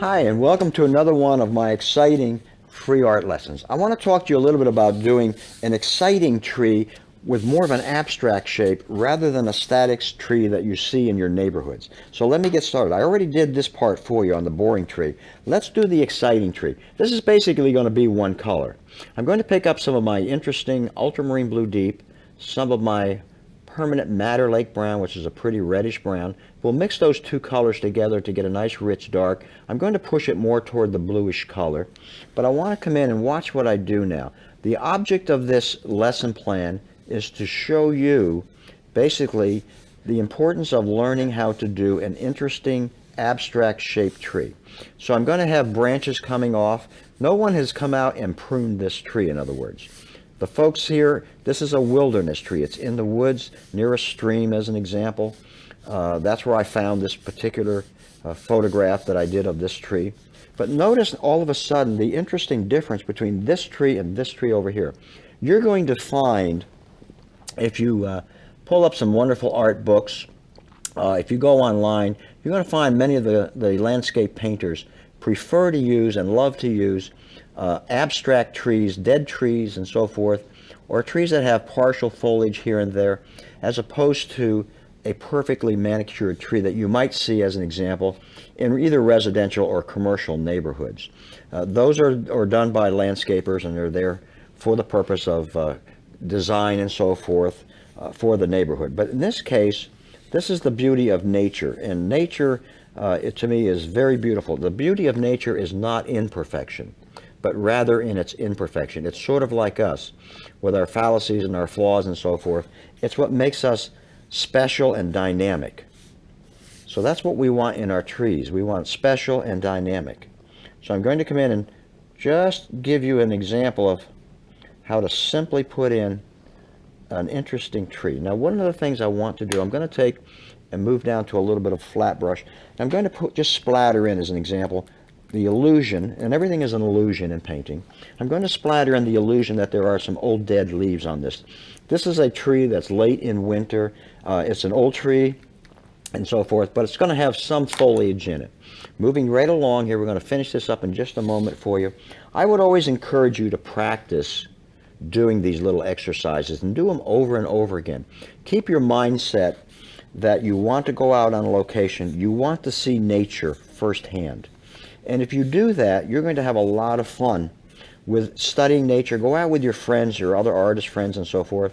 Hi, and welcome to another one of my exciting free art lessons. I want to talk to you a little bit about doing an exciting tree with more of an abstract shape rather than a static tree that you see in your neighborhoods. So let me get started. I already did this part for you on the boring tree. Let's do the exciting tree. This is basically going to be one color. I'm going to pick up some of my interesting ultramarine blue deep, some of my permanent madder lake brown, which is a pretty reddish brown. We'll mix those two colors together to get a nice rich dark. I'm going to push it more toward the bluish color, but I want to come in and watch what I do now. The object of this lesson plan is to show you basically the importance of learning how to do an interesting abstract shaped tree. So I'm going to have branches coming off. No one has come out and pruned this tree, in other words. The folks here, this is a wilderness tree. It's in the woods near a stream, as an example. That's where I found this particular photograph that I did of this tree. But notice all of a sudden the interesting difference between this tree and this tree over here. You're going to find, if you pull up some wonderful art books, if you go online, you're going to find many of the landscape painters prefer to use and love to use abstract trees, dead trees and so forth, or trees that have partial foliage here and there, as opposed to a perfectly manicured tree that you might see, as an example, in either residential or commercial neighborhoods. Those are done by landscapers, and they're there for the purpose of design and so forth for the neighborhood. But in this case, this is the beauty of nature, and nature, to me, is very beautiful. The beauty of nature is not in perfection, but rather in its imperfection. It's sort of like us, with our fallacies and our flaws and so forth. It's what makes us special and dynamic. So that's what we want in our trees. We want special and dynamic. So I'm going to come in and just give you an example of how to simply put in an interesting tree. Now, one of the things I want to do, I'm going to take and move down to a little bit of flat brush. I'm going to just splatter in, as an example, the illusion, and everything is an illusion in painting. I'm going to splatter in the illusion that there are some old dead leaves on this. This is a tree that's late in winter. It's an old tree and so forth, but it's going to have some foliage in it. Moving right along here, we're going to finish this up in just a moment for you. I would always encourage you to practice doing these little exercises and do them over and over again. Keep your mindset that you want to go out on a location, you want to see nature firsthand. And if you do that, you're going to have a lot of fun with studying nature. Go out with your friends, your other artist friends and so forth.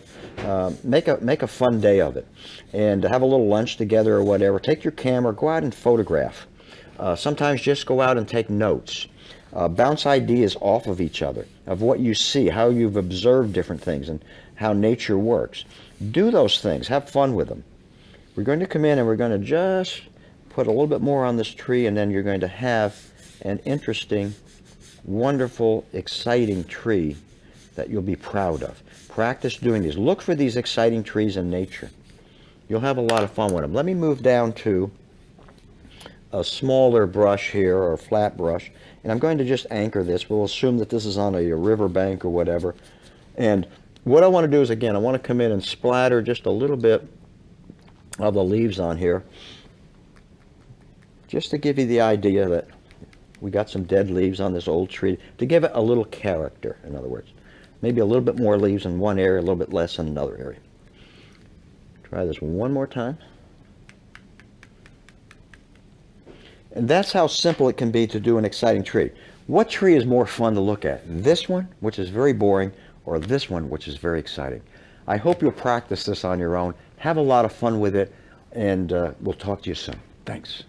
Make a fun day of it. And have a little lunch together or whatever. Take your camera, go out and photograph. Sometimes just go out and take notes. Bounce ideas off of each other, of what you see, how you've observed different things, and how nature works. Do those things. Have fun with them. We're going to come in and we're going to just put a little bit more on this tree, and then you're going to have an interesting, wonderful, exciting tree that you'll be proud of. Practice doing these. Look for these exciting trees in nature. You'll have a lot of fun with them. Let me move down to a smaller brush here, or a flat brush, and I'm going to just anchor this. We'll assume that this is on a river bank or whatever. And what I want to do is, again, I want to come in and splatter just a little bit of the leaves on here, just to give you the idea that we got some dead leaves on this old tree, to give it a little character, in other words. Maybe a little bit more leaves in one area, a little bit less in another area. Try this one more time. And that's how simple it can be to do an exciting tree. What tree is more fun to look at? This one, which is very boring, or this one, which is very exciting? I hope you'll practice this on your own. Have a lot of fun with it, and we'll talk to you soon. Thanks.